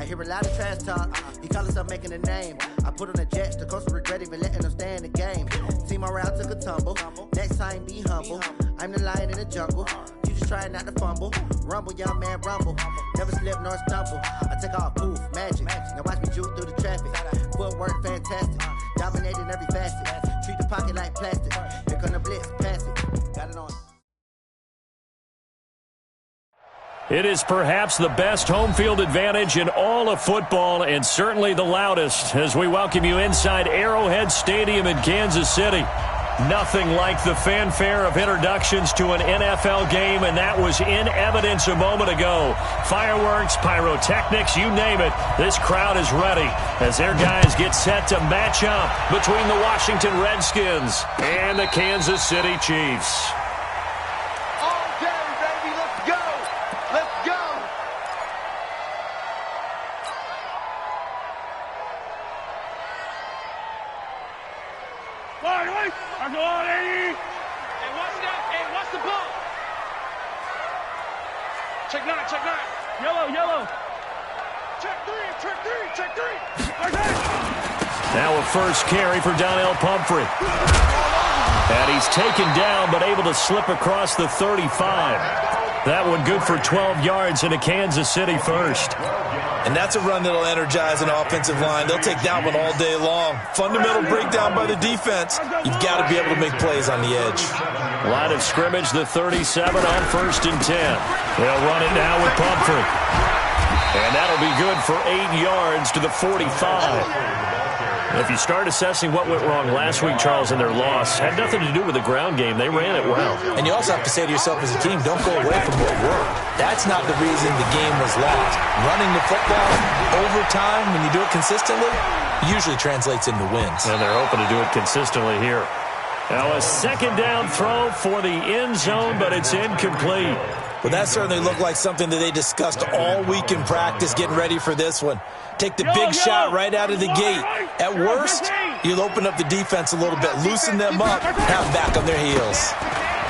hear a lot of trash talk. He call himself making a name. I put on the Jets, the coach will regret even letting them stay in the game. Team around took a tumble. Next time, be humble. I'm the lion in the jungle. You just trying not to fumble. Rumble, young man, rumble. Never slip nor stumble. I take off, poof, magic. Now watch me juke through the traffic. Footwork, fantastic. Dominating every facet. Treat the pocket like plastic. Here come the blitz, pass it. Got it on. It is perhaps the best home field advantage in all of football, and certainly the loudest, as we welcome you inside Arrowhead Stadium in Kansas City. Nothing like the fanfare of introductions to an NFL game, and that was in evidence a moment ago. Fireworks, pyrotechnics, you name it. This crowd is ready as their guys get set to match up between the Washington Redskins and the Kansas City Chiefs. Check nine. Yellow. Check three. Now a first carry for Donnell Pumphrey. And he's taken down, but able to slip across the 35. That one good for 12 yards in a Kansas City first. And that's a run that'll energize an offensive line. They'll take that one all day long. Fundamental breakdown by the defense. You've got to be able to make plays on the edge. Line of scrimmage, the 37 on 1st and 10. They'll run it now with Pumphrey. And that'll be good for 8 yards to the 45. If you start assessing what went wrong last week, Charles, in their loss, had nothing to do with the ground game. They ran it well. And you also have to say to yourself as a team, don't go away from what worked. That's not the reason the game was lost. Running the football over time, when you do it consistently, usually translates into wins. And they're hoping to do it consistently here. Now a second down throw for the end zone, but it's incomplete. Well, that certainly looked like something that they discussed all week in practice, getting ready for this one. Take the big shot right out of the gate. At worst, you'll open up the defense a little bit, loosen them up, have them back on their heels.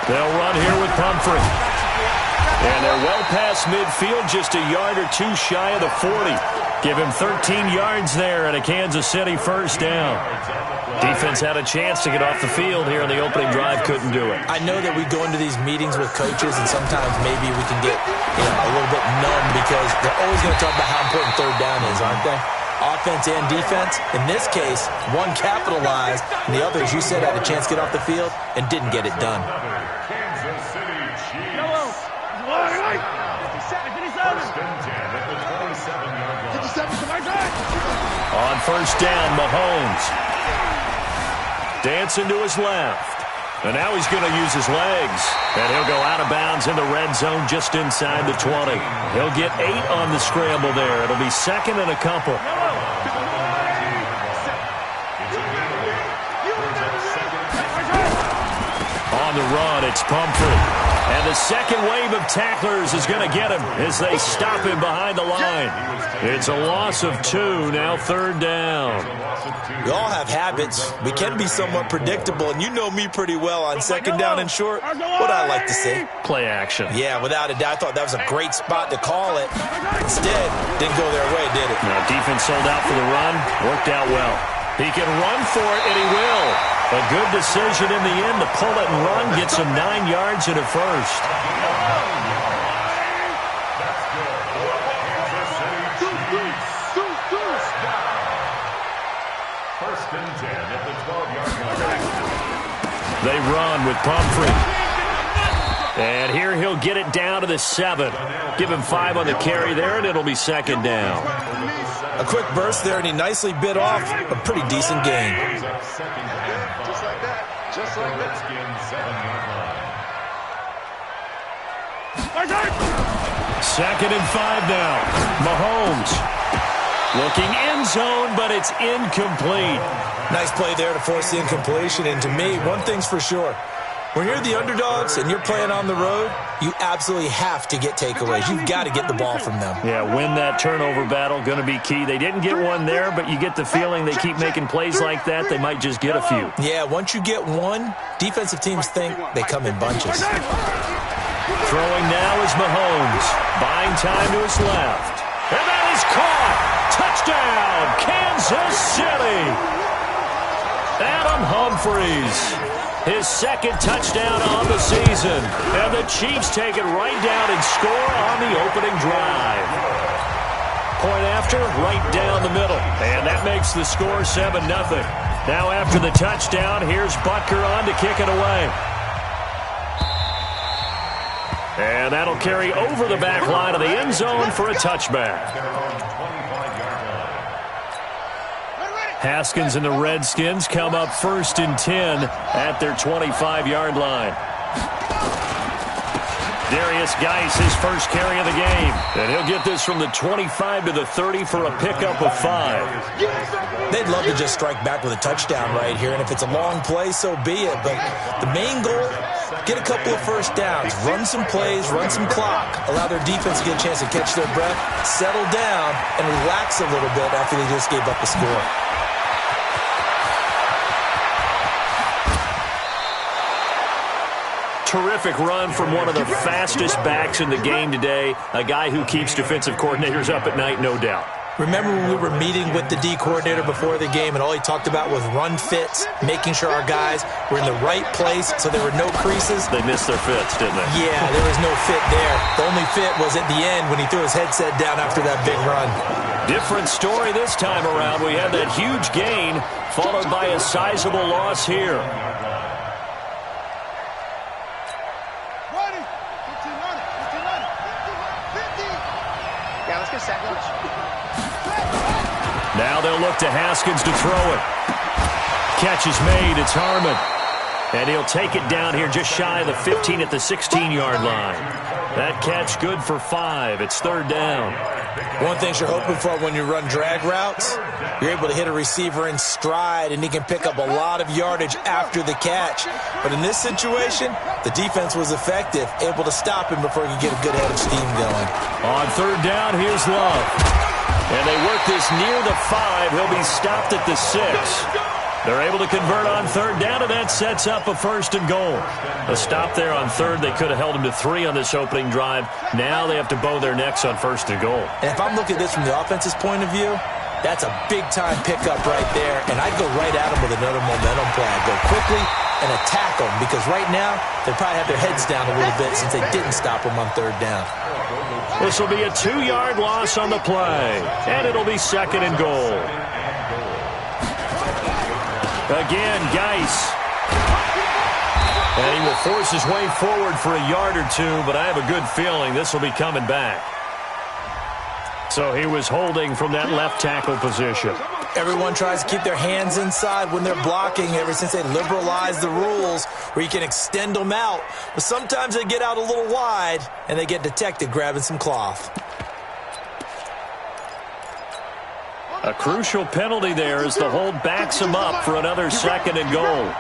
They'll run here with Pumphrey. And they're well past midfield, just a yard or two shy of the 40. Give him 13 yards there and a Kansas City first down. Defense had a chance to get off the field here in the opening drive, couldn't do it. I know that we go into these meetings with coaches, and sometimes maybe we can get a little bit numb because they're always going to talk about how important third down is, aren't they? Offense and defense. In this case, one capitalized, and the other, as you said, had a chance to get off the field and didn't get it done. Kansas City Chiefs. On first down, Mahomes. Dancing to his left. And now he's going to use his legs. And he'll go out of bounds in the red zone just inside the 20. He'll get 8 on the scramble there. It'll be second and a couple. On the run, it's Pumphrey. And the second wave of tacklers is going to get him as they stop him behind the line. It's a loss of 2, now third down. We all have habits. We can be somewhat predictable, and you know me pretty well on second down and short. What I like to see. Play action. Yeah, without a doubt. I thought that was a great spot to call it. Instead, didn't go their way, did it? Now, defense sold out for the run. Worked out well. He can run for it, and he will. A good decision in the end to pull it and run. Gets him 9 yards and a first. First and 10 at the 12-yard line. They run with Pumphrey. And here he'll get it down to the 7. Give him 5 on the carry there, and it'll be second down. A quick burst there, and he nicely bit off a pretty decent gain. Just like that. 7-yard line. Second and 5 now. Mahomes looking end zone, but it's incomplete. Nice play there to force the incompletion. And to me, one thing's for sure. When you're the underdogs and you're playing on the road, you absolutely have to get takeaways. You've got to get the ball from them. Yeah, win that turnover battle, going to be key. They didn't get one there, but you get the feeling they keep making plays like that, they might just get a few. Yeah, once you get one, defensive teams think they come in bunches. Throwing now is Mahomes. Buying time to his left. And that is caught. Kansas City. Adam Humphries, his second touchdown on the season. And the Chiefs take it right down and score on the opening drive. Point after, right down the middle. And that makes the score 7-0. Now after the touchdown, here's Butker on to kick it away. And that'll carry over the back line of the end zone for a touchback. Haskins and the Redskins come up 1st and 10 at their 25-yard line. Darius Geis, his first carry of the game. And he'll get this from the 25 to the 30 for a pickup of 5. They'd love to just strike back with a touchdown right here, and if it's a long play, so be it. But the main goal, get a couple of first downs, run some plays, run some clock, allow their defense to get a chance to catch their breath, settle down, and relax a little bit after they just gave up the score. Terrific run from one of the fastest backs in the game today, a guy who keeps defensive coordinators up at night, no doubt. Remember when we were meeting with the D coordinator before the game and all he talked about was run fits, making sure our guys were in the right place so there were no creases? They missed their fits, didn't they? Yeah, there was no fit there. The only fit was at the end when he threw his headset down after that big run. Different story this time around. We had that huge gain followed by a sizable loss here. Now they'll look to Haskins to throw it. Catch is made. It's Harmon. And he'll take it down here just shy of the 15 at the 16-yard line. That catch good for 5. It's 3rd down. One thing you're hoping for when you run drag routes, you're able to hit a receiver in stride, and he can pick up a lot of yardage after the catch. But in this situation, the defense was effective, able to stop him before he could get a good head of steam going. On 3rd down, here's Love. And they work this near the 5. He'll be stopped at the 6. They're able to convert on 3rd down, and that sets up a 1st and goal. A stop there on 3rd. They could have held him to 3 on this opening drive. Now they have to bow their necks on 1st and goal. And if I'm looking at this from the offense's point of view, that's a big-time pickup right there, and I'd go right at him with another momentum play. I'd go quickly and attack them, because right now they probably have their heads down a little bit since they didn't stop them on 3rd down. This will be a 2-yard loss on the play, and it'll be 2nd and goal. Again, Geis. And he will force his way forward for a yard or 2, but I have a good feeling this will be coming back. So he was holding from that left tackle position. Everyone tries to keep their hands inside when they're blocking ever since they liberalized the rules where you can extend them out. But sometimes they get out a little wide and they get detected grabbing some cloth. A crucial penalty there as the hold backs him up for another 2nd and goal.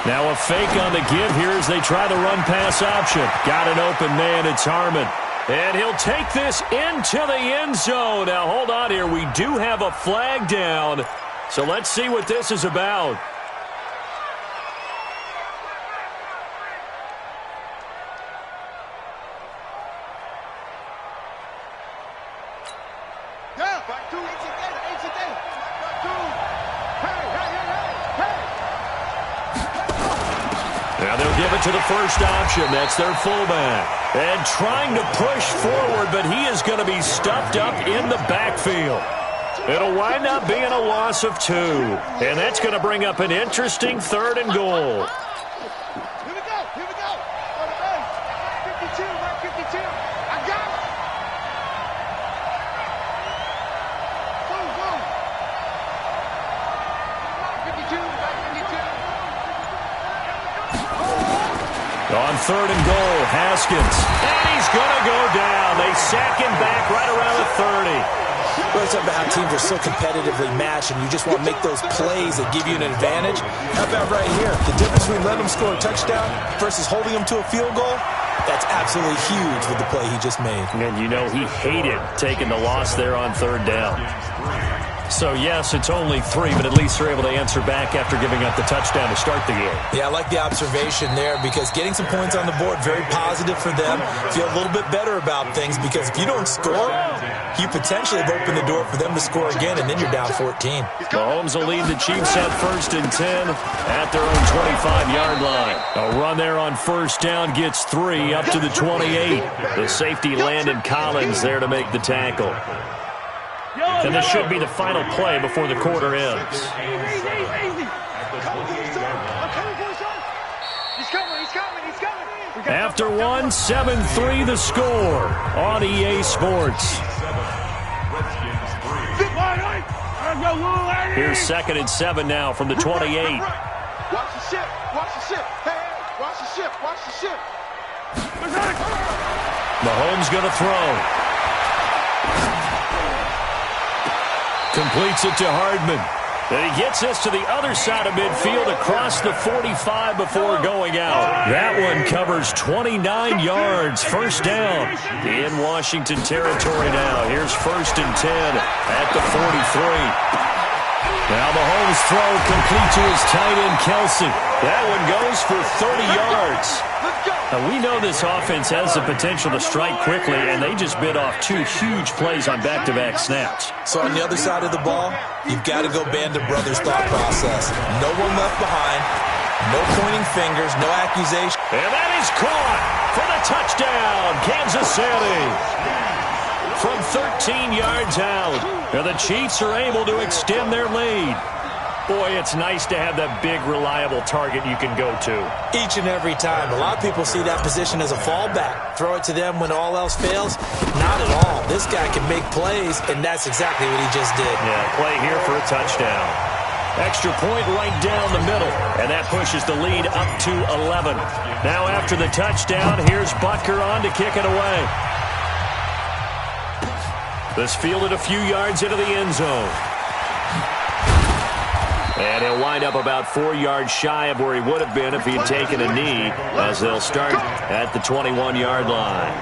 Now a fake on the give here as they try the run-pass option. Got an open man, it's Harmon. And he'll take this into the end zone. Now, hold on here. We do have a flag down. So let's see what this is about. Now they'll give it to the first option. That's their fullback. And trying to push forward, but he is going to be stuffed up in the backfield. It'll wind up being a loss of 2. And that's going to bring up an interesting 3rd and goal. Here we go. On the base. 52, 52. I got it. Boom. 52. On 3rd and goal, Haskins. And he's going to go down. They sack him back right around the 30. Well, it's about how teams are so competitively matched, and you just want to make those plays that give you an advantage. How about right here? The difference between letting them score a touchdown versus holding them to a field goal, that's absolutely huge with the play he just made. And you know he hated taking the loss there on 3rd down. So, yes, it's only 3, but at least they're able to answer back after giving up the touchdown to start the game. Yeah, I like the observation there because getting some points on the board, very positive for them. Feel a little bit better about things because if you don't score, you potentially have opened the door for them to score again, and then you're down 14. Mahomes will lead the Chiefs at 1st and 10 at their own 25-yard line. A run there on 1st down gets 3 up to the 28. The safety Landon Collins there to make the tackle. And this should be the final play before the quarter ends. After 1, 7-3 the score on EA Sports. Here's 2nd and 7 now from the 28. Watch the ship. Watch the ship. Hey, watch the ship. Watch the ship. Mahomes going to throw. Completes it to Hardman. And he gets us to the other side of midfield across the 45 before going out. That one covers 29 yards. 1st down in Washington territory now. Here's 1st and 10 at the 43. Now Mahomes' throw complete to his tight end, Kelsey. That one goes for 30 yards. Now, we know this offense has the potential to strike quickly, and they just bit off 2 huge plays on back-to-back snaps. So on the other side of the ball, you've got to go Band of Brothers thought process. No one left behind, no pointing fingers, no accusation. And that is caught for the touchdown, Kansas City. From 13 yards out, and the Chiefs are able to extend their lead. Boy, it's nice to have that big, reliable target you can go to. Each and every time. A lot of people see that position as a fallback. Throw it to them when all else fails. Not at all. This guy can make plays, and that's exactly what he just did. Yeah, play here for a touchdown. Extra point right down the middle, and that pushes the lead up to 11. Now after the touchdown, here's Butker on to kick it away. This fielded a few yards into the end zone. And he'll wind up about 4 yards shy of where he would have been if he'd taken a knee, as they'll start at the 21-yard line.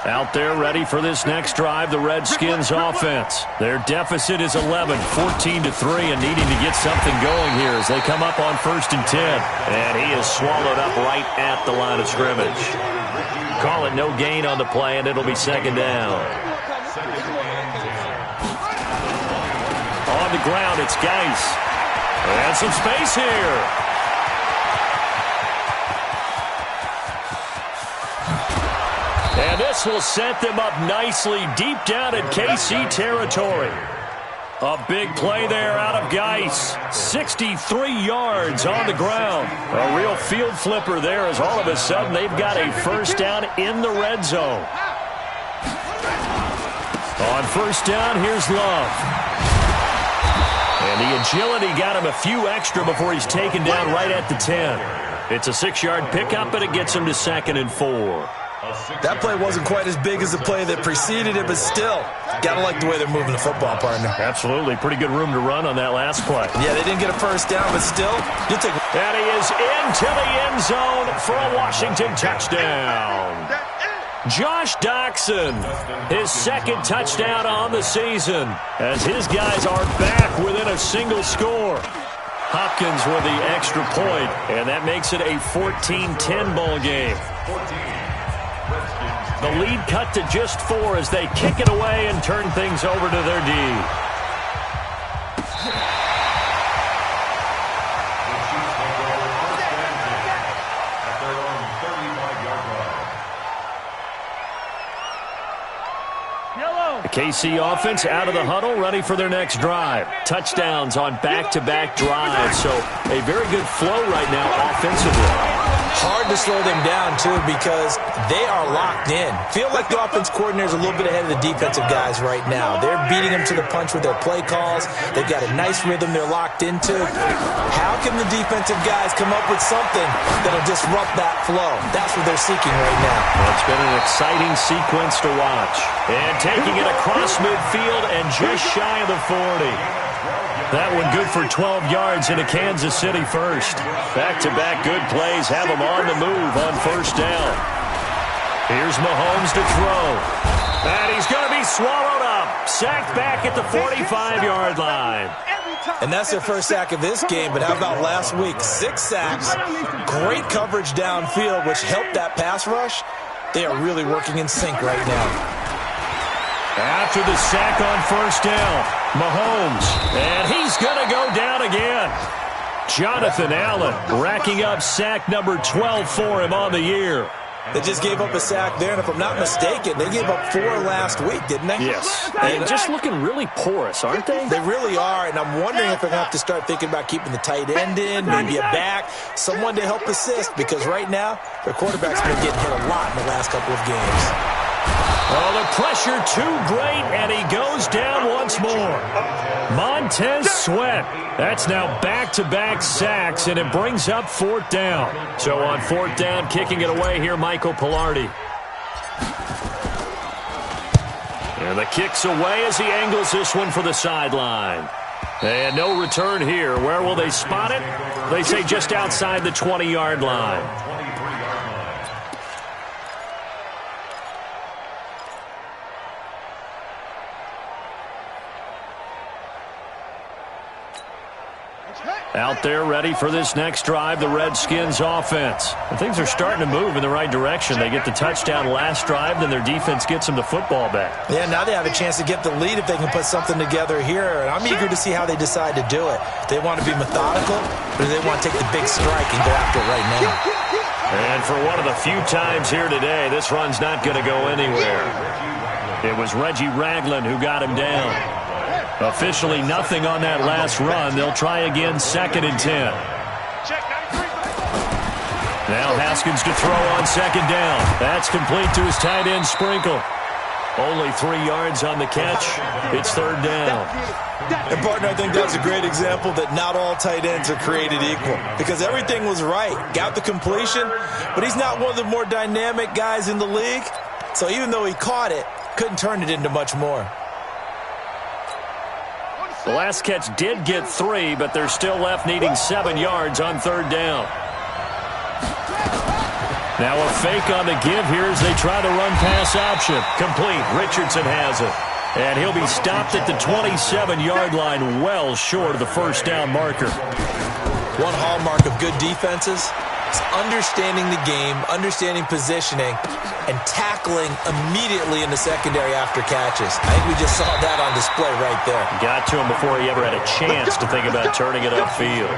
Out there ready for this next drive, the Redskins offense. Their deficit is 11, 14-3, and needing to get something going here as they come up on 1st and 10. And he is swallowed up right at the line of scrimmage. Call it no gain on the play, and it'll be 2nd down. On the ground, it's Geis. And some space here. And this will set them up nicely deep down in KC territory. A big play there out of Geis. 63 yards on the ground. A real field flipper there as all of a sudden they've got a 1st down in the red zone. On 1st down, here's Love. And the agility got him a few extra before he's taken down right at the 10. It's a 6-yard pickup, but it gets him to 2nd and 4. That play wasn't quite as big as the play that preceded it, but still, got to like the way they're moving the football, partner. Absolutely. Pretty good room to run on that last play. Yeah, they didn't get a 1st down, but still, you'll take. And he is into the end zone for a Washington touchdown. Josh Doxson, his 2nd touchdown on the season, as his guys are back within a single score. Hopkins with the extra point, and that makes it a 14-10 ball game. The lead cut to just 4 as they kick it away and turn things over to their D. The KC offense out of the huddle, ready for their next drive. Touchdowns on back-to-back drives, so a very good flow right now offensively. Hard to slow them down, too, because they are locked in. Feel like the offense coordinator is a little bit ahead of the defensive guys right now. They're beating them to the punch with their play calls. They've got a nice rhythm they're locked into. How can the defensive guys come up with something that'll disrupt that flow? That's what they're seeking right now. Well, it's been an exciting sequence to watch. And taking it across midfield and just shy of the 40. That one good for 12 yards into Kansas City first. Back-to-back good plays have them on the move on 1st down. Here's Mahomes to throw. And he's going to be swallowed up. Sacked back at the 45-yard line. And that's their first sack of this game, but how about last week? 6 sacks, great coverage downfield, which helped that pass rush. They are really working in sync right now. After the sack on first down, Mahomes, and he's going to go down again. Jonathan Allen racking up sack number 12 for him on the year. They just gave up a sack there, and if I'm not mistaken, they gave up 4 last week, didn't they? Yes. And just looking really porous, aren't they? They really are, and I'm wondering if they're going to have to start thinking about keeping the tight end in, maybe a back, someone to help assist, because right now, their quarterback's been getting hit a lot in the last couple of games. Oh, the pressure too great, and he goes down once more. Montez Sweat. That's now back-to-back sacks, and it brings up 4th down. So on 4th down, kicking it away here, Michael Pilardi. And the kick's away as he angles this one for the sideline. And no return here. Where will they spot it? They say just outside the 20-yard line. Out there ready for this next drive, the Redskins offense. And things are starting to move in the right direction. They get the touchdown last drive, then their defense gets them the football back. Yeah, now they have a chance to get the lead if they can put something together here. And I'm eager to see how they decide to do it. They want to be methodical, or do they want to take the big strike and go after it right now? And for one of the few times here today, this run's not going to go anywhere. It was Reggie Ragland who got him down. Officially nothing on that last run. They'll try again, 2nd and 10. Now Haskins to throw on 2nd down. That's complete to his tight end, Sprinkle. Only 3 yards on the catch. It's 3rd down. And, partner, I think that's a great example that not all tight ends are created equal, because everything was right. Got the completion, but he's not one of the more dynamic guys in the league. So even though he caught it, couldn't turn it into much more. The last catch did get 3, but they're still left needing 7 yards on 3rd down. Now a fake on the give here as they try to run pass option. Complete. Richardson has it. And he'll be stopped at the 27-yard line, well short of the 1st down marker. One hallmark of good defenses is understanding the game, understanding positioning, and tackling immediately in the secondary after catches. I think we just saw that on display right there. Got to him before he ever had a chance to think about turning it upfield.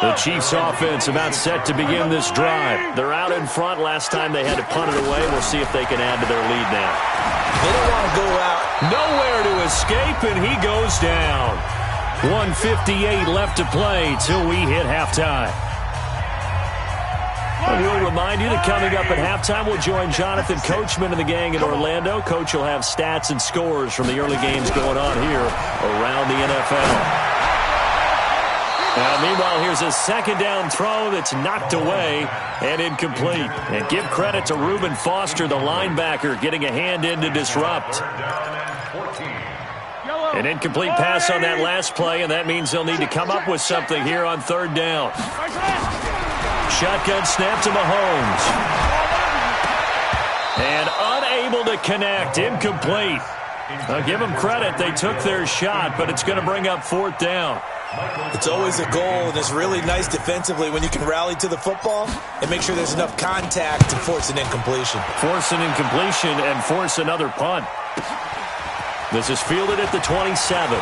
The Chiefs offense about set to begin this drive. They're out in front. Last time they had to punt it away. We'll see if they can add to their lead now. They don't want to go out. Nowhere to escape, and he goes down. 1:58 left to play till we hit halftime. And we'll remind you that coming up at halftime, we'll join Jonathan Coachman and the gang in Orlando. Coach will have stats and scores from the early games going on here around the NFL. Now, meanwhile, here's a 2nd down throw that's knocked away and incomplete. And give credit to Reuben Foster, the linebacker, getting a hand in to disrupt. An incomplete pass on that last play, and that means they'll need to come up with something here on 3rd down. Shotgun snap to Mahomes. And unable to connect. Incomplete. I'll give them credit. They took their shot, but it's going to bring up 4th down. It's always a goal, and it's really nice defensively when you can rally to the football and make sure there's enough contact to force an incompletion. Force an incompletion and force another punt. This is fielded at the 27.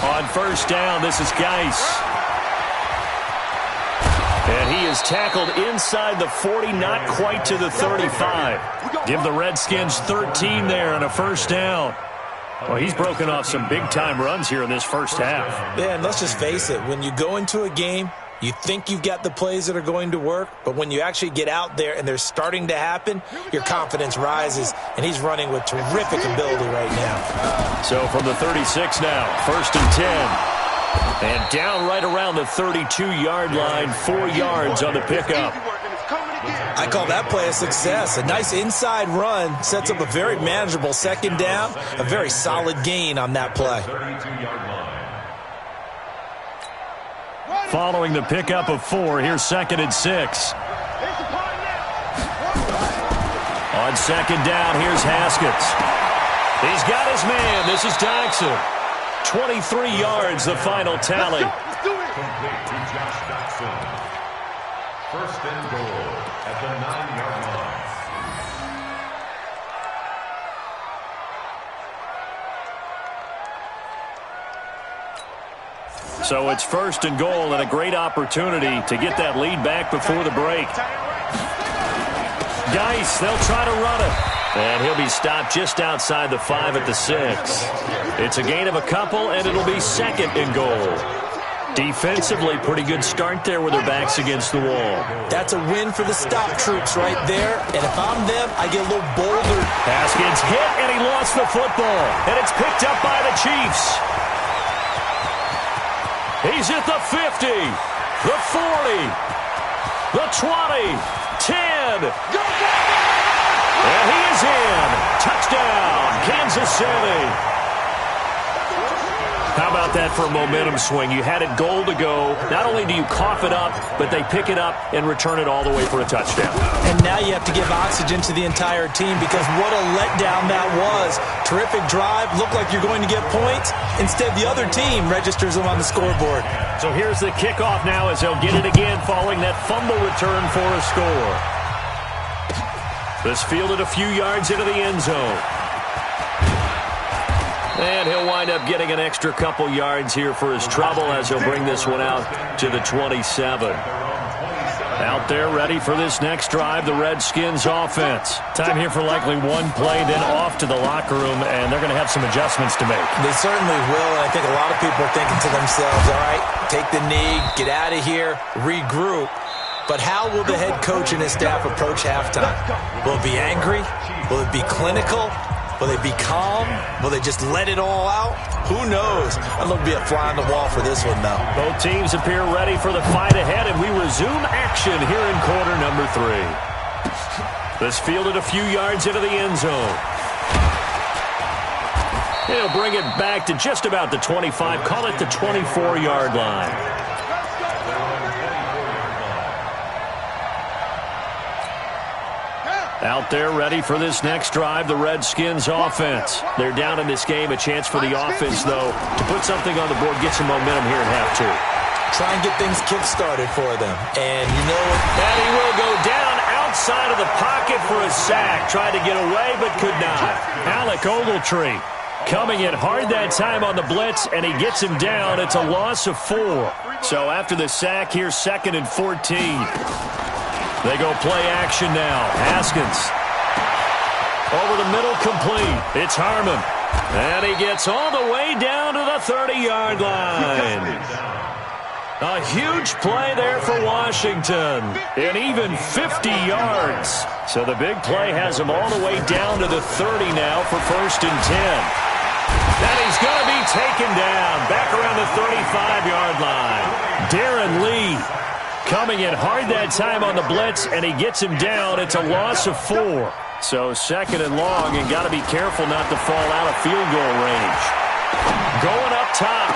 On 1st down, this is Geis. And he is tackled inside the 40, not quite to the 35. Give the Redskins 13 there and a 1st down. Well, he's broken off some big-time runs here in this first half. Yeah, and let's just face it. When you go into a game, You think you've got the plays that are going to work, but when you actually get out there and they're starting to happen, your confidence rises, and he's running with terrific ability right now. So from the 36 now, 1st and 10. And down right around the 32-yard line, 4 yards on the pickup. I call that play a success. A nice inside run sets up a very manageable second down, a very solid gain on that play. Following the pickup of 4, here's 2nd and 6. On 2nd down, here's Haskins. He's got his man. This is Doxson. 23 yards, the final tally. Complete to Josh Doxson. 1st and goal at the 9-yard line. So it's 1st and goal and a great opportunity to get that lead back before the break. Geis, they'll try to run it. And he'll be stopped just outside the 5 at the 6. It's a gain of a couple, and it'll be 2nd and goal. Defensively, pretty good start there with their backs against the wall. That's a win for the stop troops right there. And if I'm them, I get a little bolder. Haskins hit, and he lost the football. And it's picked up by the Chiefs. He's at the 50, the 40, the 20, 10. And he is in. Touchdown, Kansas City. How about that for a momentum swing? You had it goal to go. Not only do you cough it up, but they pick it up and return it all the way for a touchdown. And now you have to give oxygen to the entire team because what a letdown that was. Terrific drive. Looked like you're going to get points. Instead, the other team registers them on the scoreboard. So here's the kickoff now as they'll get it again following that fumble return for a score. This fielded a few yards into the end zone. And he'll wind up getting an extra couple yards here for his trouble as he'll bring this one out to the 27. Out there ready for this next drive, the Redskins offense. Time here for likely one play, then off to the locker room, and they're going to have some adjustments to make. They certainly will, and I think a lot of people are thinking to themselves, all right, take the knee, get out of here, regroup. But how will the head coach and his staff approach halftime? Will it be angry? Will it be clinical? Will they be calm? Will they just let it all out? Who knows? I'd love to be a fly on the wall for this one, though. Both teams appear ready for the fight ahead, and we resume action here in quarter number 3. This fielded a few yards into the end zone. He'll bring it back to just about the 25. Call it the 24-yard line. Out there ready for this next drive, the Redskins offense. They're down in this game. A chance for the offense, though, to put something on the board, get some momentum here in half 2. Try and get things kick-started for them. And you know what? And he will go down outside of the pocket for a sack. Tried to get away, but could not. Alec Ogletree coming in hard that time on the blitz, and he gets him down. It's a loss of 4. So after the sack, here's 2nd and 14. They go play action now. Haskins. Over the middle, complete. It's Harmon. And he gets all the way down to the 30-yard line. A huge play there for Washington. And even 50 yards. So the big play has him all the way down to the 30 now for 1st and 10. And he's going to be taken down. Back around the 35-yard line. Darren Lee. Coming in hard that time on the blitz, and he gets him down. It's a loss of 4. So 2nd and long, and got to be careful not to fall out of field goal range. Going up top.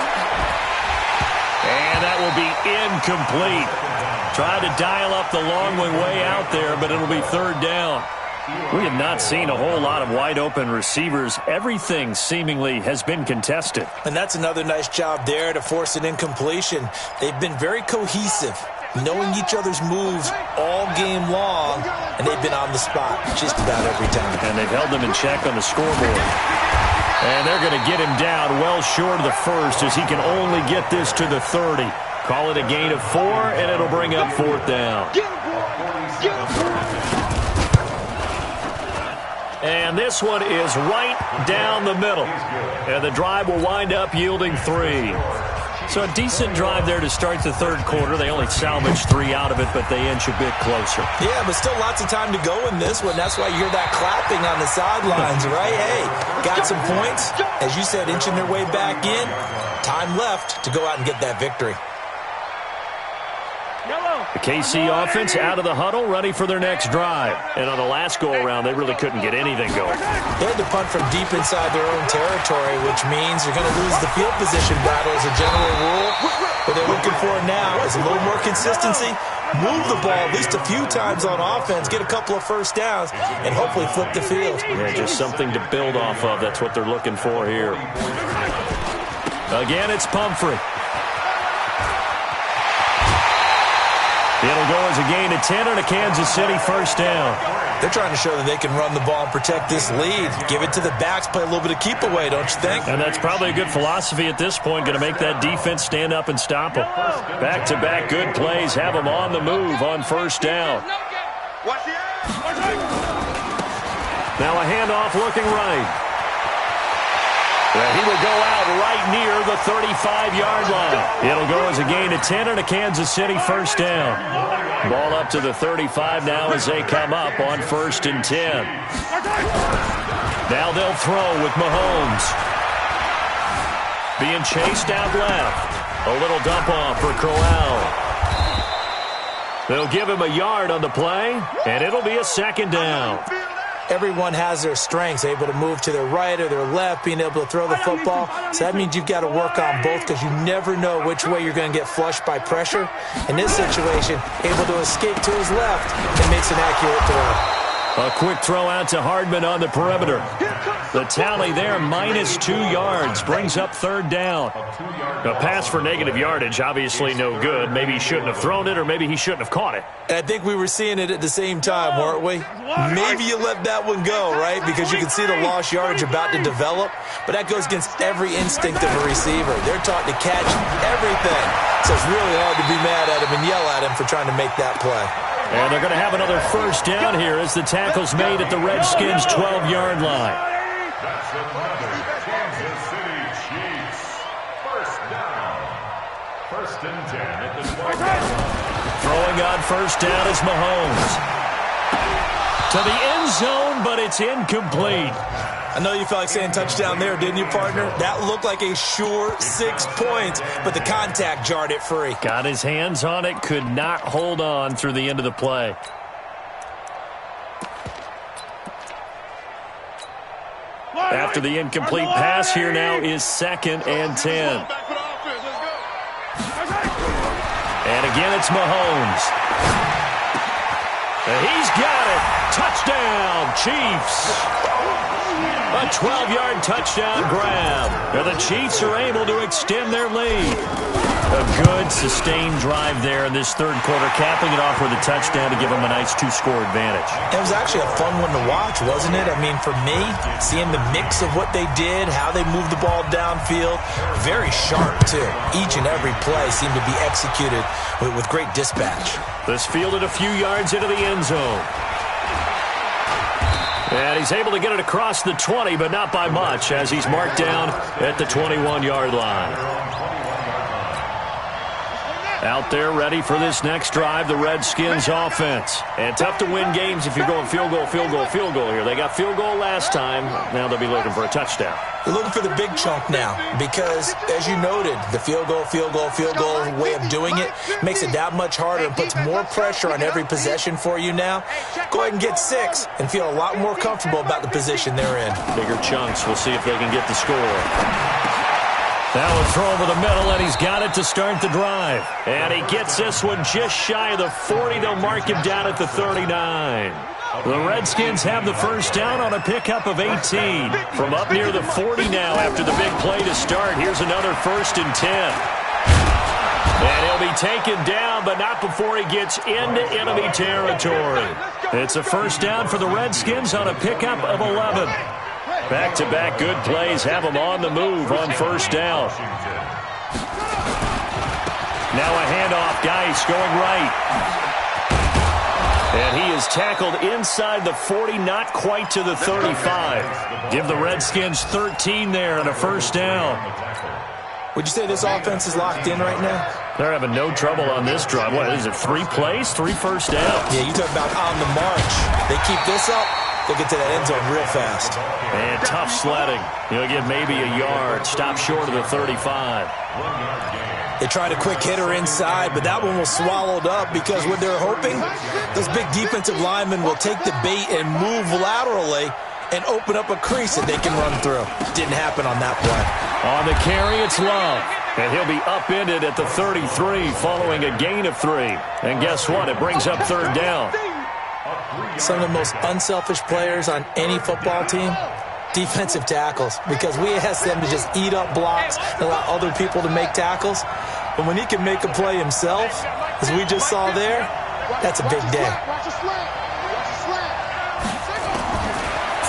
And that will be incomplete. Tried to dial up the long one way out there, but it'll be 3rd down. We have not seen a whole lot of wide-open receivers. Everything seemingly has been contested. And that's another nice job there to force an incompletion. They've been very cohesive, knowing each other's moves all game long, and they've been on the spot just about every time. And they've held them in check on the scoreboard. And they're going to get him down well short of the 1st as he can only get this to the 30. Call it a gain of 4, and it'll bring up 4th down. And this one is right down the middle. And the drive will wind up yielding 3. So a decent drive there to start the third quarter. They only salvaged 3 out of it, but they inch a bit closer. Yeah, but still lots of time to go in this one. That's why you hear that clapping on the sidelines, right? Hey, got some points. As you said, inching their way back in. Time left to go out and get that victory. The KC offense out of the huddle, ready for their next drive. And on the last go-around, they really couldn't get anything going. They had to punt from deep inside their own territory, which means you're going to lose the field position battle as a general rule. What they're looking for now is a little more consistency, move the ball at least a few times on offense, get a couple of first downs, and hopefully flip the field. Yeah, just something to build off of. That's what they're looking for here. Again, it's Pumphrey. It'll go as a gain of 10 and a Kansas City first down. They're trying to show that they can run the ball and protect this lead. Give it to the backs, play a little bit of keep away, don't you think? And that's probably a good philosophy at this point, going to make that defense stand up and stop them. Back-to-back good plays, have them on the move on first down. Now a handoff looking right. He will go out right near the 35-yard line. It'll go as a gain of 10 and a Kansas City first down. Ball up to the 35 now as they come up on 1st and 10. Now they'll throw with Mahomes. Being chased out left. A little dump off for Crowell. They'll give him a yard on the play, and it'll be a second down. Everyone has their strengths, able to move to their right or their left, being able to throw the football. So that means you've got to work on both because you never know which way you're going to get flushed by pressure. In this situation, able to escape to his left and makes an accurate throw. A quick throw out to Hardman on the perimeter. The tally there, -2 yards, brings up 3rd down. A pass for negative yardage, obviously no good. Maybe he shouldn't have thrown it, or maybe he shouldn't have caught it. And I think we were seeing it at the same time, weren't we? Maybe you let that one go, right? Because you can see the lost yardage about to develop. But that goes against every instinct of a receiver. They're taught to catch everything. So it's really hard to be mad at him and yell at him for trying to make that play. And they're going to have another first down here as the tackle's made at the Redskins' 12-yard line. That's another Kansas City Chiefs. First down. 1st and 10 at the 12. Throwing on first down is Mahomes. To the end zone, but it's incomplete. I know you felt like saying touchdown there, didn't you, partner? That looked like a sure 6 points, but the contact jarred it free. Got his hands on it, could not hold on through the end of the play. After the incomplete pass, here now is 2nd and 10. And again, it's Mahomes. And he's got it. Touchdown, Chiefs. A 12-yard touchdown grab. Now the Chiefs are able to extend their lead. A good, sustained drive there in this third quarter, capping it off with a touchdown to give them a nice 2-score advantage. It was actually a fun one to watch, wasn't it? I mean, for me, seeing the mix of what they did, how they moved the ball downfield, very sharp, too. Each and every play seemed to be executed with great dispatch. This fielded a few yards into the end zone. And he's able to get it across the 20, but not by much, as he's marked down at the 21-yard line. Out there ready for this next drive, the Redskins offense. And tough to win games if you're going field goal, field goal, field goal here. They got field goal last time. Now they'll be looking for a touchdown. They're looking for the big chunk now because, as you noted, the field goal way of doing it makes it that much harder and puts more pressure on every possession for you now. Go ahead and get 6 and feel a lot more comfortable about the position they're in. Bigger chunks. We'll see if they can get the score. Now a throw over the middle, and he's got it to start the drive. And he gets this one just shy of the 40. They'll mark him down at the 39. The Redskins have the first down on a pickup of 18. From up near the 40 now after the big play to start. Here's another 1st and 10. And he'll be taken down, but not before he gets into enemy territory. It's a first down for the Redskins on a pickup of 11. Back-to-back good plays have them on the move on first down. Now a handoff, Geis going right. And he is tackled inside the 40, not quite to the 35. Give the Redskins 13 there and a first down. Would you say this offense is locked in right now? They're having no trouble on this drive. What is it, 3 plays, 3 first downs? Yeah, you talk about on the march. They keep this up, they'll get to that end zone real fast. And tough sledding. You'll get maybe a yard. Stop short of the 35. They tried a quick hitter inside, but that one was swallowed up because what they're hoping, those big defensive linemen will take the bait and move laterally and open up a crease that they can run through. Didn't happen on that play. On the carry, it's Love. And he'll be upended at the 33 following a gain of 3. And guess what? It brings up 3rd down. Some of the most unselfish players on any football team, defensive tackles, because we ask them to just eat up blocks and allow other people to make tackles. But when he can make a play himself, as we just saw there, that's a big day.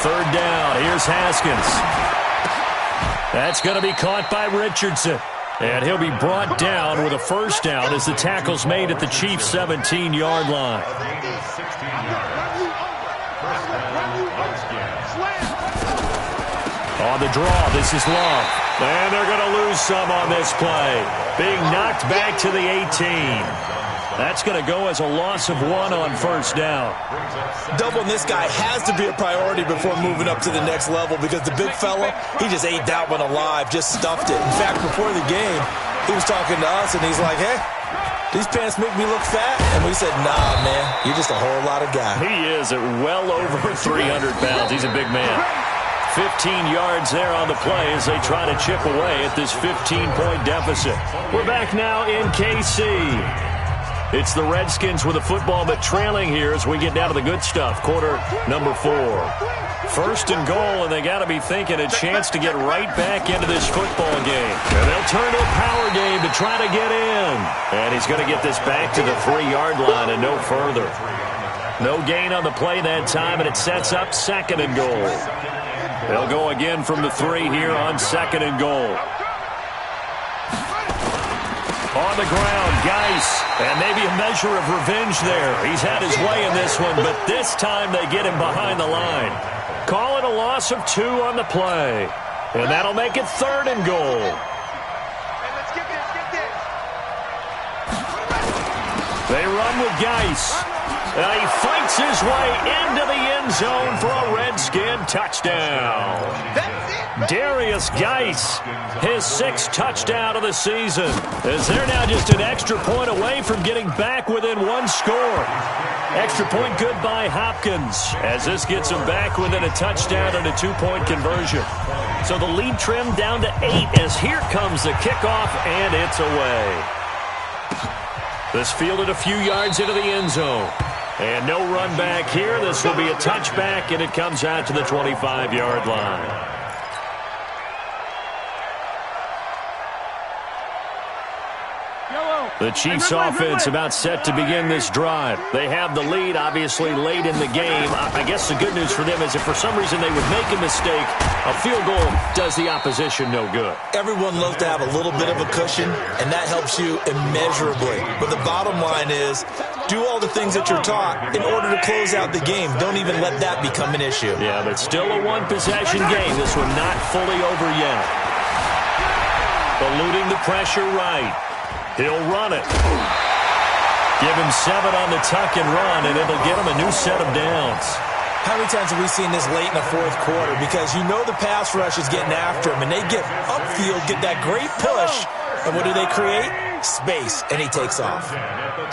3rd down. Here's Haskins. That's going to be caught by Richardson. And he'll be brought down with a 1st down as the tackle's made at the Chiefs' 17-yard line. On the draw, this is Love. And they're going to lose some on this play. Being knocked back to the 18. That's going to go as a loss of 1 on 1st down. Doubling this guy has to be a priority before moving up to the next level because the big fella, he just ate that one alive, just stuffed it. In fact, before the game, he was talking to us, and he's like, hey, these pants make me look fat. And we said, nah, man, you're just a whole lot of guy. He is at well over 300 pounds. He's a big man. 15 yards there on the play as they try to chip away at this 15-point deficit. We're back now in KC. It's the Redskins with the football, but trailing here as we get down to the good stuff. Quarter number 4. 1st and goal, and they got to be thinking a chance to get right back into this football game. And they'll turn to a power game to try to get in. And he's going to get this back to the 3-yard line and no further. No gain on the play that time, and it sets up 2nd and goal. They'll go again from the 3 here on 2nd and goal. On the ground, Geis, and maybe a measure of revenge there. He's had his way in this one, but this time they get him behind the line. Call it a loss of 2 on the play, and that'll make it 3rd and goal. They run with Geis. He fights his way into the end zone for a Redskin touchdown. Darius Geis, his 6th touchdown of the season, as they're now just an extra point away from getting back within 1 score. Extra point good by Hopkins, as this gets them back within a touchdown and a 2-point conversion. So the lead trimmed down to 8 as here comes the kickoff, and it's away. This fielded a few yards into the end zone. And no run back here. This will be a touchback, and it comes out to the 25-yard line. The Chiefs' offense about set to begin this drive. They have the lead, obviously, late in the game. I guess the good news for them is if for some reason they would make a mistake, a field goal does the opposition no good. Everyone loves to have a little bit of a cushion, and that helps you immeasurably. But the bottom line is, do all the things that you're taught in order to close out the game. Don't even let that become an issue. Yeah, but still a 1-possession game. This one not fully over yet. Eluding the pressure right. He'll run it. Give him 7 on the tuck and run, and it'll get him a new set of downs. How many times have we seen this late in the 4th quarter? Because you know the pass rush is getting after him, and they get upfield, get that great push, and what do they create? Space, and he takes off.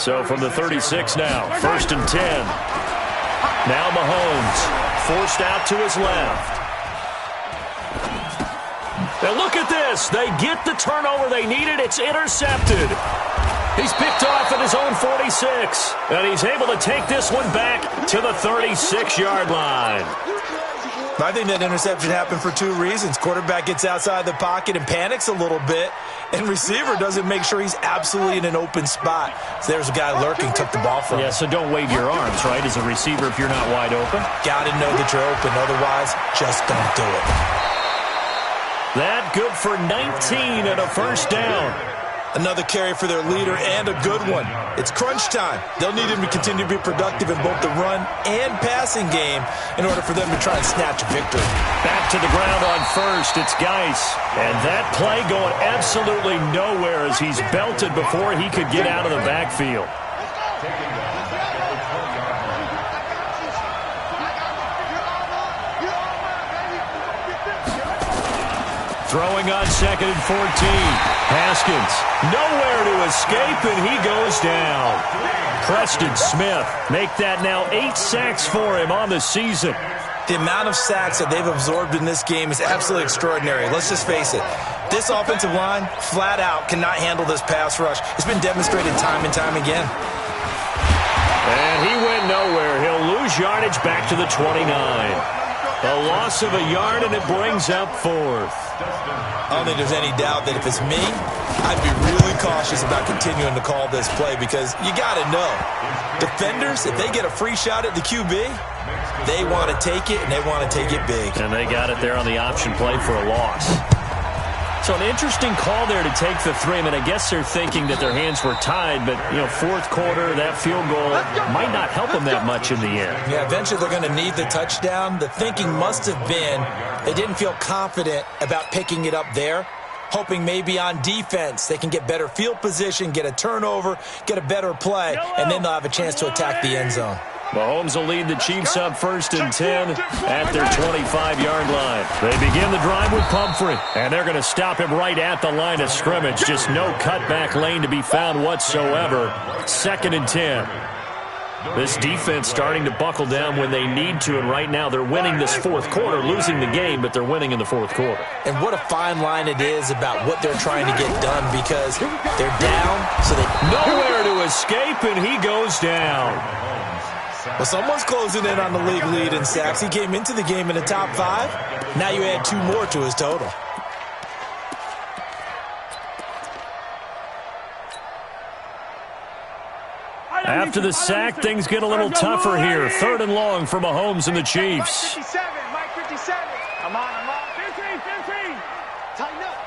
So from the 36 now, 1st and 10. Now Mahomes forced out to his left. And look at this. They get the turnover they needed. It's intercepted. He's picked off at his own 46. And he's able to take this one back to the 36-yard line. I think that interception happened for 2 reasons. Quarterback gets outside the pocket and panics a little bit. And receiver doesn't make sure he's absolutely in an open spot. So there's a guy lurking, took the ball from him. Yeah, so don't wave your arms, right, as a receiver if you're not wide open. Got to know that you're open. Otherwise, just don't do it. That good for 19 and a 1st down. Another carry for their leader, and a good one. It's crunch time. They'll need him to continue to be productive in both the run and passing game in order for them to try and snatch a victory. Back to the ground on first. It's Geis. And that play going absolutely nowhere as he's belted before he could get out of the backfield. Throwing on 2nd and 14. Haskins, nowhere to escape, and he goes down. Preston Smith, make that now 8 sacks for him on the season. The amount of sacks that they've absorbed in this game is absolutely extraordinary. Let's just face it. This offensive line, flat out, cannot handle this pass rush. It's been demonstrated time and time again. And he went nowhere. He'll lose yardage back to the 29. A loss of a yard, and it brings up 4th. I don't think there's any doubt that if it's me, I'd be really cautious about continuing to call this play because you got to know, defenders, if they get a free shot at the QB, they want to take it, and they want to take it big. And they got it there on the option play for a loss. So an interesting call there to take the 3. I mean, I guess they're thinking that their hands were tied, but, you know, 4th quarter, that field goal might not help them that much in the end. Yeah, eventually they're going to need the touchdown. The thinking must have been they didn't feel confident about picking it up there, hoping maybe on defense they can get better field position, get a turnover, get a better play, and then they'll have a chance to attack the end zone. Mahomes will lead the Chiefs up 1st and 10 at their 25-yard line. They begin the drive with Pumphrey, and they're going to stop him right at the line of scrimmage. Just no cutback lane to be found whatsoever. 2nd and 10. This defense starting to buckle down when they need to, and right now they're winning this 4th quarter, losing the game, but they're winning in the 4th quarter. And what a fine line it is about what they're trying to get done because they're down, so they... Nowhere to escape, and he goes down. Well, someone's closing in on the league lead in sacks. He came into the game in the top 5. Now you add 2 more to his total. After the sack, things get a little tougher here. 3rd and long for Mahomes and the Chiefs. Mike 57, Mike 57. Come on, come on. 15, 15. Tighten up.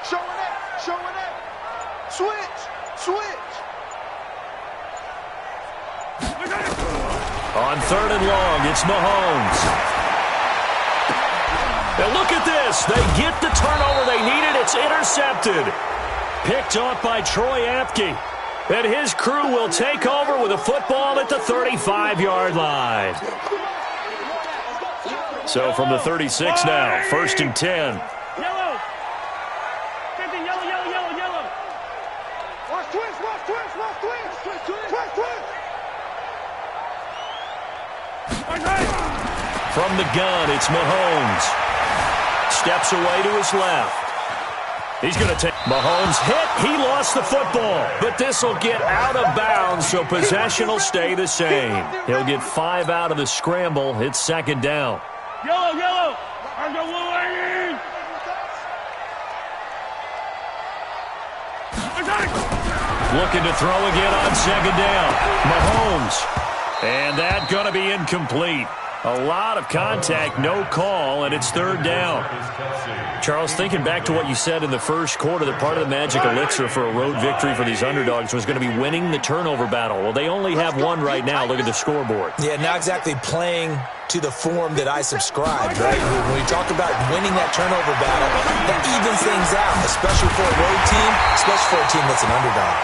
Showing up, showing up. Switch, switch. On 3rd and long, it's Mahomes. And look at this. They get the turnover they needed. It's intercepted. Picked off by Troy Apke. And his crew will take over with a football at the 35-yard line. So from the 36 now, 1st and 10. Yellow. 50, yellow, yellow, yellow, yellow. Watch twist, watch twist, watch twist. Twist, twist, twist, twist. From the gun, it's Mahomes. Steps away to his left. He's going to take Mahomes hit. He lost the football, but this will get out of bounds, so possession will stay the same. He'll get 5 out of the scramble. It's 2nd down. Yellow, yellow. I'm the Wolverine. Looking to throw again on 2nd down. Mahomes. And that going to be incomplete. A lot of contact, no call, and it's 3rd down. Charles, thinking back to what you said in the first quarter, that part of the magic elixir for a road victory for these underdogs was going to be winning the turnover battle. Well, they only have 1 right now. Look at the scoreboard. Yeah, not exactly playing to the form that I subscribed, right? When we talk about winning that turnover battle, that evens things out, especially for a road team, especially for a team that's an underdog.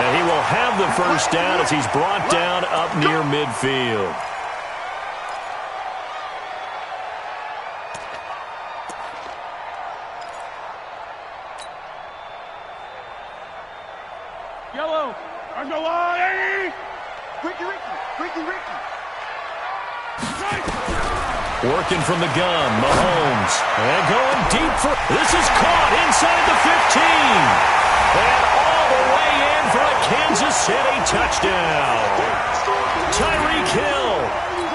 And he will have the 1st down as he's brought down up near midfield. Yellow. I'm the line. Ricky, Ricky, Ricky, Ricky. Working from the gun, Mahomes. And going deep for... This is caught inside the 15. And all the way in for a Kansas City touchdown. Tyreek Hill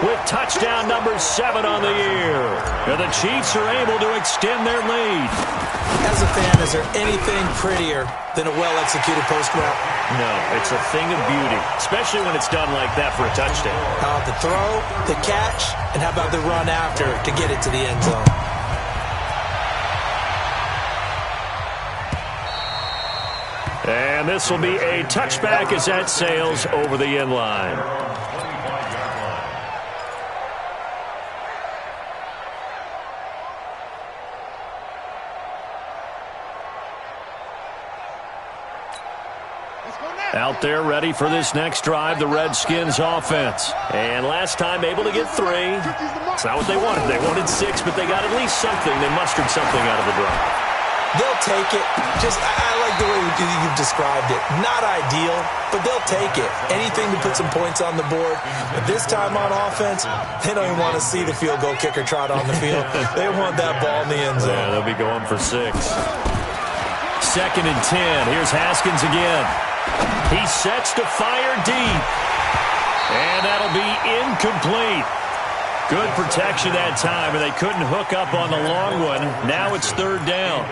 with touchdown number 7 on the year. And the Chiefs are able to extend their lead. As a fan, is there anything prettier than a well-executed post route? No, it's a thing of beauty, especially when it's done like that for a touchdown. How about the throw, the catch, and how about the run after to get it to the end zone? And this will be a touchback as that sails over the end line. Out there ready for this next drive, the Redskins offense. And last time able to get 3. It's not what they wanted. They wanted 6, but they got at least something. They mustered something out of the drive. They'll take it. I like the way you've described it. Not ideal, but they'll take it. Anything to put some points on the board. But this time on offense, they don't even want to see the field goal kicker trot on the field. They want that ball in the end zone. Yeah, they'll be going for 6. 2nd and 10. Here's Haskins again. He sets to fire deep. And that'll be incomplete. Good protection that time, and they couldn't hook up on the long one. Now it's 3rd down.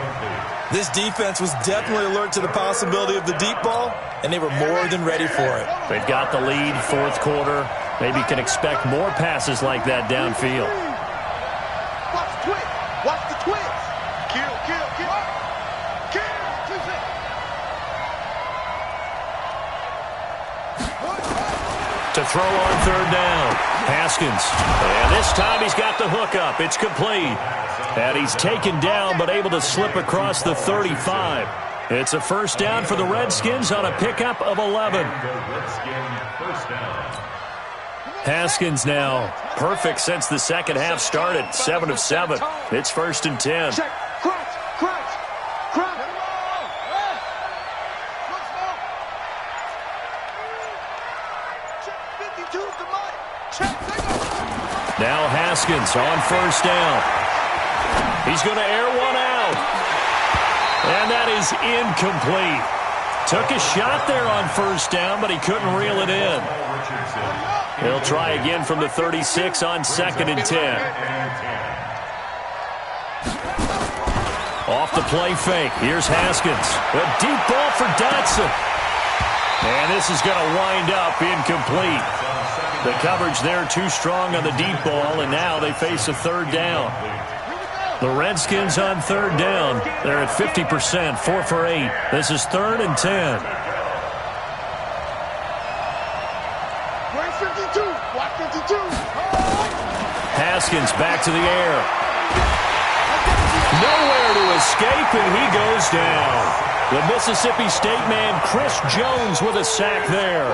This defense was definitely alert to the possibility of the deep ball, and they were more than ready for it. They've got the lead, 4th quarter. Maybe can expect more passes like that downfield. Watch the twist. Watch the twist. Kill, kill, kill. Kill. To throw on 3rd down. Haskins. And this time he's got the hookup. It's complete. And he's taken down but able to slip across the 35. It's a 1st down for the Redskins on a pickup of 11. Haskins now perfect since the second half started. 7 of 7. It's 1st and 10. Check. Crunch. Crunch. Crunch. Now Haskins on 1st down. He's going to air one out. And that is incomplete. Took a shot there on 1st down, but he couldn't reel it in. He'll try again from the 36 on 2nd and 10. Off the play fake. Here's Haskins. A deep ball for Dotson. And this is going to wind up incomplete. The coverage there too strong on the deep ball, and now they face a 3rd down. The Redskins on 3rd down. They're at 50%, 4 for 8. This is 3rd and 10. Watch 52. Watch 52. Haskins back to the air. Nowhere to escape, and he goes down. The Mississippi State man, Chris Jones, with a sack there.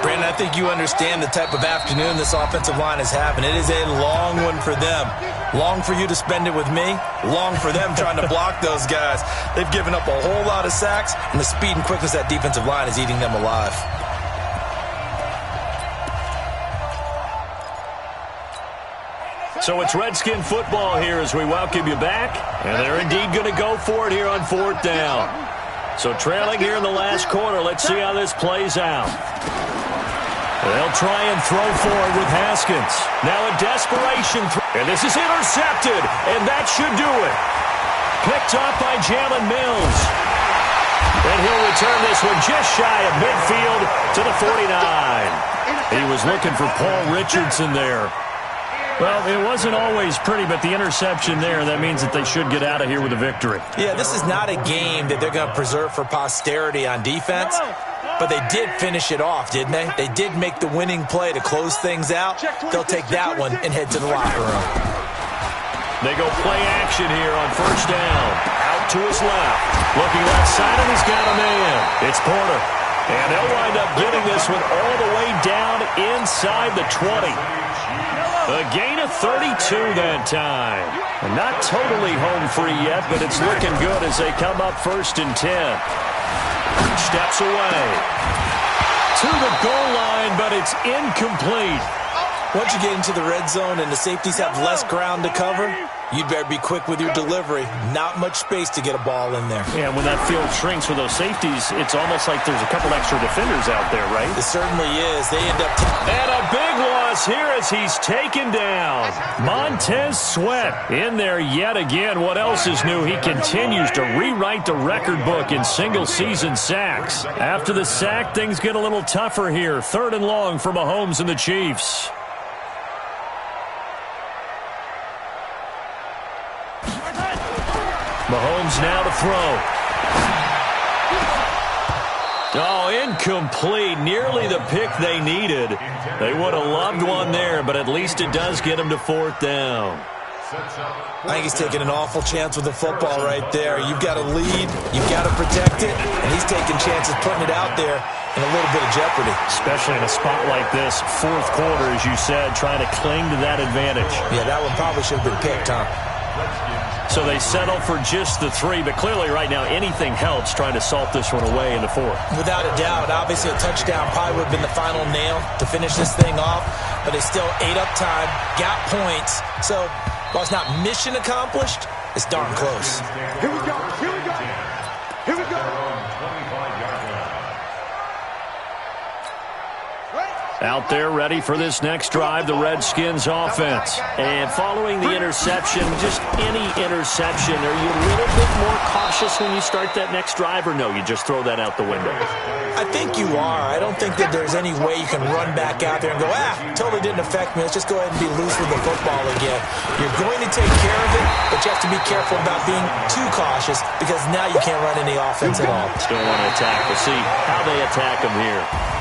Brandon, I think you understand the type of afternoon this offensive line is having. It is a long one for them. Long for you to spend it with me. Long for them trying to block those guys. They've given up a whole lot of sacks, and the speed and quickness of that defensive line is eating them alive. So it's Redskin football here as we welcome you back. And they're indeed going to go for it here on 4th down. So trailing here in the last quarter, let's see how this plays out. They'll try and throw forward with Haskins. Now a desperation throw. And this is intercepted. And that should do it. Picked off by Jalen Mills. And he'll return this one just shy of midfield to the 49. He was looking for Paul Richardson there. Well, it wasn't always pretty, but the interception there, that means that they should get out of here with a victory. Yeah, this is not a game that they're going to preserve for posterity on defense, but they did finish it off, didn't they? They did make the winning play to close things out. They'll take that one and head to the locker room. They go play action here on 1st down. Out to his left. Looking left side, and he's got a man. It's Porter. And they'll wind up getting this one all the way down inside the 20. A gain of 32 that time. And not totally home free yet, but it's looking good as they come up 1st and 10. Steps away. To the goal line, but it's incomplete. Once you get into the red zone and the safeties have less ground to cover, you'd better be quick with your delivery. Not much space to get a ball in there. Yeah, when that field shrinks with those safeties, it's almost like there's a couple extra defenders out there, right? It certainly is. They end up... And a big loss here as he's taken down. Montez Sweat in there yet again. What else is new? He continues to rewrite the record book in single-season sacks. After the sack, things get a little tougher here. 3rd and long for Mahomes and the Chiefs. Mahomes now to throw. Oh, incomplete. Nearly the pick they needed. They would have loved one there, but at least it does get them to 4th down. I think he's taking an awful chance with the football right there. You've got to lead, you've got to protect it, and he's taking chances putting it out there in a little bit of jeopardy. Especially in a spot like this, 4th quarter, as you said, trying to cling to that advantage. Yeah, that one probably should have been picked, Tom. So they settle for just the 3, but clearly right now anything helps trying to salt this one away in the 4th. Without a doubt, obviously a touchdown probably would have been the final nail to finish this thing off, but they still ate up time, got points. So while it's not mission accomplished, it's darn close. Here we go. Here we go. Here we go. Out there ready for this next drive, the Redskins offense. And following the interception, just any interception, are you a little bit more cautious when you start that next drive, or no, you just throw that out the window? I think you are. I don't think that there's any way you can run back out there and go, totally didn't affect me. Let's just go ahead and be loose with the football again. You're going to take care of it, but you have to be careful about being too cautious because now you can't run any offense at all. Still want to attack. We'll see how they attack them here.